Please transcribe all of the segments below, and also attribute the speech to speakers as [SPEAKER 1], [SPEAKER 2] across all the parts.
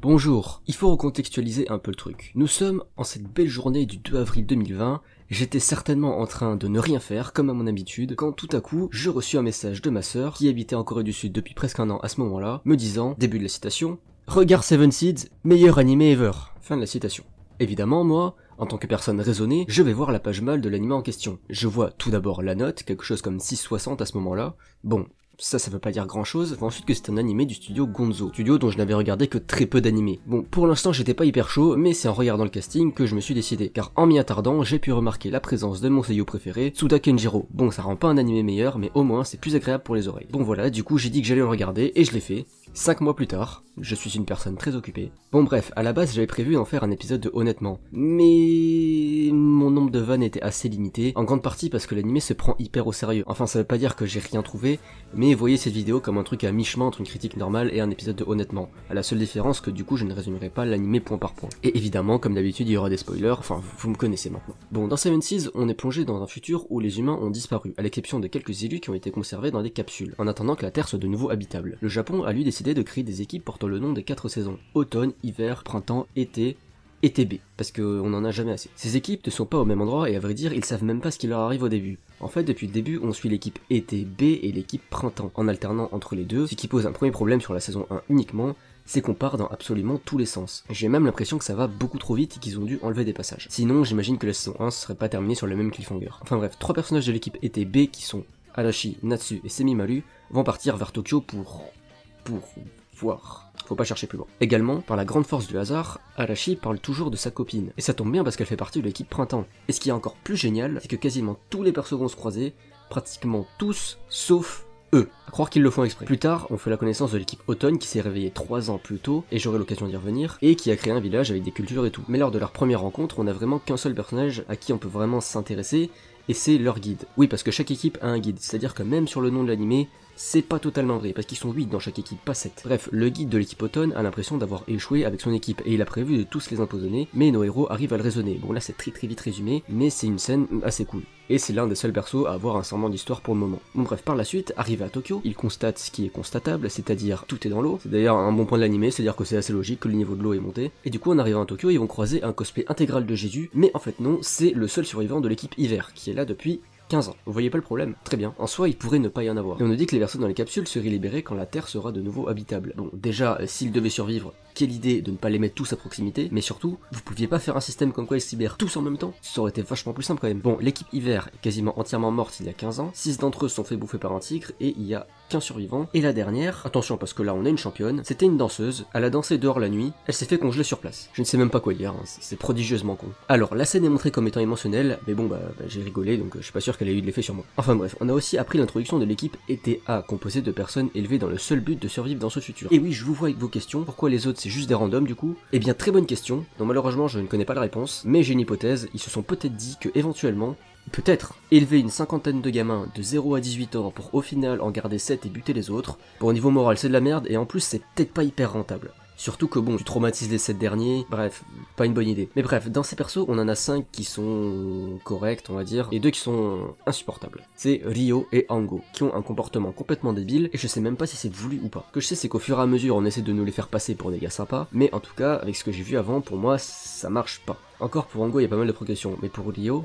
[SPEAKER 1] Bonjour, il faut recontextualiser un peu le truc. Nous sommes en cette belle journée du 2 avril 2020, j'étais certainement en train de ne rien faire, comme à mon habitude, quand tout à coup, je reçus un message de ma sœur, qui habitait en Corée du Sud depuis presque un an à ce moment-là, me disant, début de la citation, « Regarde Seven Seeds, meilleur animé ever !» Fin de la citation. Évidemment, moi, en tant que personne raisonnée, je vais voir la page malle de l'anime en question. Je vois tout d'abord la note, quelque chose comme 6,60 à ce moment-là. Bon, ça veut pas dire grand chose, ensuite que c'est un animé du studio Gonzo, studio dont je n'avais regardé que très peu d'animés. Bon, pour l'instant j'étais pas hyper chaud, mais c'est en regardant le casting que je me suis décidé, car en m'y attardant, j'ai pu remarquer la présence de mon seiyū préféré, Tsuda Kenjiro. Bon, ça rend pas un animé meilleur, mais au moins c'est plus agréable pour les oreilles. Bon voilà, du coup j'ai dit que j'allais le regarder, et je l'ai fait. 5 mois plus tard, je suis une personne très occupée. Bon bref, à la base j'avais prévu d'en faire un épisode de Honnêtement, mais mon nombre de vannes était assez limité, en grande partie parce que l'animé se prend hyper au sérieux. Enfin ça veut pas dire que j'ai rien trouvé, mais voyez cette vidéo comme un truc à mi-chemin entre une critique normale et un épisode de Honnêtement, à la seule différence que du coup je ne résumerai pas l'animé point par point. Et évidemment, comme d'habitude, il y aura des spoilers, enfin vous me connaissez maintenant. Bon, dans Seven Seas, on est plongé dans un futur où les humains ont disparu, à l'exception de quelques élus qui ont été conservés dans des capsules, en attendant que la Terre soit de nouveau habitable. Le Japon a lui décidé de créer des équipes portant le nom des 4 saisons, automne, hiver, printemps, été, ETB, parce qu'on en a jamais assez. Ces équipes ne sont pas au même endroit et à vrai dire, ils savent même pas ce qui leur arrive au début. En fait, depuis le début, on suit l'équipe ETB et l'équipe printemps, en alternant entre les deux, ce qui pose un premier problème sur la saison 1 uniquement, c'est qu'on part dans absolument tous les sens. J'ai même l'impression que ça va beaucoup trop vite et qu'ils ont dû enlever des passages. Sinon, j'imagine que la saison 1 serait pas terminée sur le même cliffhanger. Enfin bref, 3 personnages de l'équipe ETB qui sont Arashi, Natsu et Semimaru vont partir vers Tokyo pour voir. Faut pas chercher plus loin. Également, par la grande force du hasard, Arashi parle toujours de sa copine. Et ça tombe bien parce qu'elle fait partie de l'équipe Printemps. Et ce qui est encore plus génial, c'est que quasiment tous les persos vont se croiser, pratiquement tous, sauf eux. À croire qu'ils le font exprès. Plus tard, on fait la connaissance de l'équipe Automne qui s'est réveillée 3 ans plus tôt, et j'aurai l'occasion d'y revenir, et qui a créé un village avec des cultures et tout. Mais lors de leur première rencontre, on a vraiment qu'un seul personnage à qui on peut vraiment s'intéresser, et c'est leur guide. Oui, parce que chaque équipe a un guide, c'est-à-dire que même sur le nom de l'animé, c'est pas totalement vrai, parce qu'ils sont 8 dans chaque équipe, pas 7. Bref, le guide de l'équipe Automne a l'impression d'avoir échoué avec son équipe, et il a prévu de tous les empoisonner, mais nos héros arrivent à le raisonner. Bon là c'est très vite résumé, mais c'est une scène assez cool. Et c'est l'un des seuls persos à avoir un segment d'histoire pour le moment. Bon bref, par la suite, arrivé à Tokyo, il constate ce qui est constatable, c'est-à-dire tout est dans l'eau. C'est d'ailleurs un bon point de l'animé, c'est-à-dire que c'est assez logique que le niveau de l'eau est monté. Et du coup en arrivant à Tokyo, ils vont croiser un cosplay intégral de Jésus, mais en fait non, c'est le seul survivant de l'équipe Hiver, qui est là depuis 15 ans. Vous voyez pas le problème? Très bien. En soi, il pourrait ne pas y en avoir. Et on nous dit que les personnes dans les capsules seraient libérées quand la Terre sera de nouveau habitable. Bon, déjà, s'ils devaient survivre, quelle idée de ne pas les mettre tous à proximité, mais surtout, vous pouviez pas faire un système comme quoi ils se libèrent tous en même temps? Ça aurait été vachement plus simple quand même. Bon, l'équipe Hiver est quasiment entièrement morte il y a 15 ans, 6 d'entre eux se sont fait bouffer par un tigre, et il y a qu'un survivant. Et la dernière, attention parce que là on a une championne, c'était une danseuse, elle a dansé dehors la nuit, elle s'est fait congeler sur place. Je ne sais même pas quoi dire, hein, c'est prodigieusement con. Alors, la scène est montrée comme étant émotionnelle, mais bon bah j'ai rigolé, donc je suis pas sûr qu'elle ait eu de l'effet sur moi. Enfin bref, on a aussi appris l'introduction de l'équipe ETA, composée de personnes élevées dans le seul but de survivre dans ce futur. Et oui, je vous vois avec vos questions, pourquoi les autres c'est juste des randoms du coup? Eh bien très bonne question, dont malheureusement je ne connais pas la réponse, mais j'ai une hypothèse, ils se sont peut-être dit que éventuellement, peut-être, élever une cinquantaine de gamins de 0 à 18 ans pour au final en garder 7 et buter les autres, bon au niveau moral c'est de la merde et en plus c'est peut-être pas hyper rentable. Surtout que bon, tu traumatises les 7 derniers, bref, pas une bonne idée. Mais bref, dans ces persos, on en a 5 qui sont corrects, on va dire, et 2 qui sont insupportables. C'est Ryo et Ango, qui ont un comportement complètement débile, et je sais même pas si c'est voulu ou pas. Ce que je sais, c'est qu'au fur et à mesure, on essaie de nous les faire passer pour des gars sympas, mais en tout cas, avec ce que j'ai vu avant, pour moi, ça marche pas. Encore pour Ango, il y a pas mal de progression, mais pour Ryo,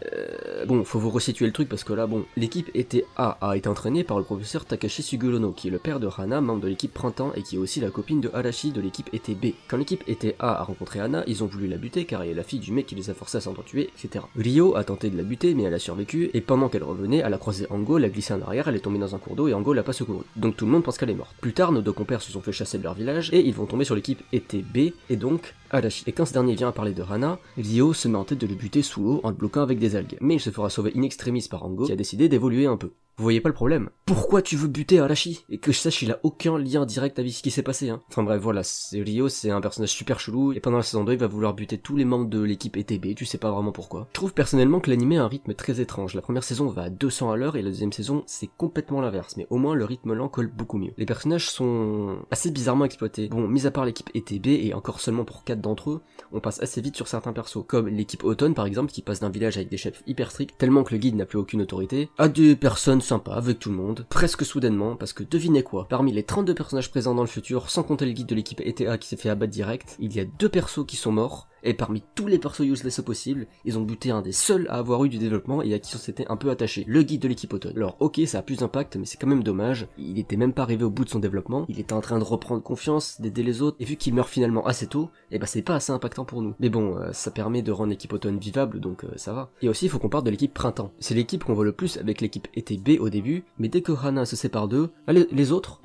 [SPEAKER 1] bon, faut vous resituer le truc parce que là, bon, l'équipe ETA a été entraînée par le professeur Takashi Sugurono, qui est le père de Hana, membre de l'équipe Printemps, et qui est aussi la copine de Arashi de l'équipe ETB. Quand l'équipe ETA a rencontré Hana, ils ont voulu la buter car elle est la fille du mec qui les a forcés à s'entretuer, etc. Ryo a tenté de la buter, mais elle a survécu, et pendant qu'elle revenait, elle a croisé Ango, l'a glissé en arrière, elle est tombée dans un cours d'eau et Ango l'a pas secouru. Donc tout le monde pense qu'elle est morte. Plus tard, nos deux compères se sont fait chasser de leur village, et ils vont tomber sur l'équipe ETB, et donc Arashi. Et quand ce dernier vient à parler de Hana, Ryo se met en tête de le buter sous l'eau en le bloquant avec des algues. Mais il se fera sauver in extremis par Ango, qui a décidé d'évoluer un peu. Vous voyez pas le problème? Pourquoi tu veux buter Arashi? Et que je sache, il a aucun lien direct avec ce qui s'est passé, hein. Enfin bref, voilà, Ryo, c'est un personnage super chelou, et pendant la saison 2, il va vouloir buter tous les membres de l'équipe ETB, tu sais pas vraiment pourquoi. Je trouve personnellement que l'anime a un rythme très étrange. La première saison va à 200 à l'heure, et la deuxième saison, c'est complètement l'inverse, mais au moins le rythme lent colle beaucoup mieux. Les personnages sont assez bizarrement exploités. Bon, mis à part l'équipe ETB, et encore seulement pour 4 d'entre eux, on passe assez vite sur certains persos, comme l'équipe Automne par exemple, qui passe d'un village avec des chefs hyper stricts, tellement que le guide n'a plus aucune autorité, à des personnes sympa avec tout le monde, presque soudainement, parce que devinez quoi, parmi les 32 personnages présents dans le futur, sans compter le guide de l'équipe ETA qui s'est fait abattre direct, il y a 2 persos qui sont morts, et parmi tous les persos useless possibles, ils ont buté un des seuls à avoir eu du développement et à qui on s'était un peu attaché, le guide de l'équipe automne. Alors ok, ça a plus d'impact, mais c'est quand même dommage, il était même pas arrivé au bout de son développement, il était en train de reprendre confiance, d'aider les autres, et vu qu'il meurt finalement assez tôt, et bah c'est pas assez impactant pour nous. Mais bon, ça permet de rendre l'équipe automne vivable, donc ça va. Et aussi, il faut qu'on parle de l'équipe printemps. C'est l'équipe qu'on voit le plus avec l'équipe été B au début, mais dès que Hana se sépare d'eux, les autres,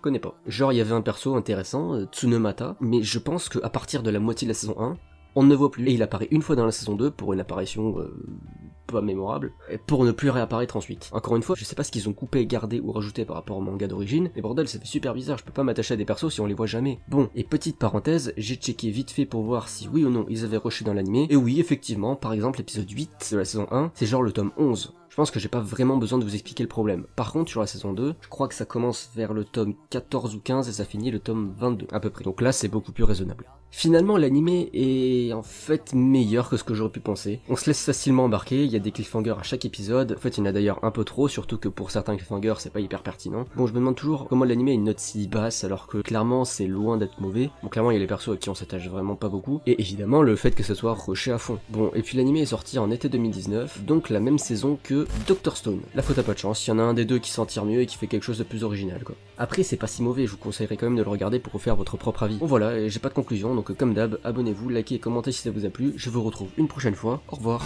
[SPEAKER 1] connais pas. Genre il y avait un perso intéressant, Tsunemata, mais je pense qu'à partir de la moitié de la saison 1, on ne le voit plus, et il apparaît une fois dans la saison 2 pour une apparition pas mémorable, pour ne plus réapparaître ensuite. Encore une fois, je sais pas ce qu'ils ont coupé, gardé ou rajouté par rapport au manga d'origine, mais bordel, ça fait super bizarre, je peux pas m'attacher à des persos si on les voit jamais. Bon, et petite parenthèse, j'ai checké vite fait pour voir si oui ou non ils avaient rushé dans l'animé, et oui, effectivement, par exemple l'épisode 8 de la saison 1, c'est genre le tome 11. Je pense que j'ai pas vraiment besoin de vous expliquer le problème. Par contre, sur la saison 2, je crois que ça commence vers le tome 14 ou 15 et ça finit le tome 22, à peu près. Donc là, c'est beaucoup plus raisonnable. Finalement, l'animé est en fait meilleur que ce que j'aurais pu penser. On se laisse facilement embarquer, il y a des cliffhangers à chaque épisode. En fait, il y en a d'ailleurs un peu trop, surtout que pour certains cliffhangers, c'est pas hyper pertinent. Bon, je me demande toujours comment l'animé a une note si basse, alors que clairement, c'est loin d'être mauvais. Bon, clairement, il y a les persos à qui on s'attache vraiment pas beaucoup. Et évidemment, le fait que ce soit rushé à fond. Bon, et puis l'animé est sorti en été 2019, donc la même saison que Dr Stone. La faute à pas de chance, il y en a un des deux qui s'en tire mieux et qui fait quelque chose de plus original, quoi. Après, c'est pas si mauvais, je vous conseillerais quand même de le regarder pour vous faire votre propre avis. Bon voilà, et j'ai pas de conclusion, donc comme d'hab, abonnez-vous, likez et commentez si ça vous a plu, je vous retrouve une prochaine fois, au revoir.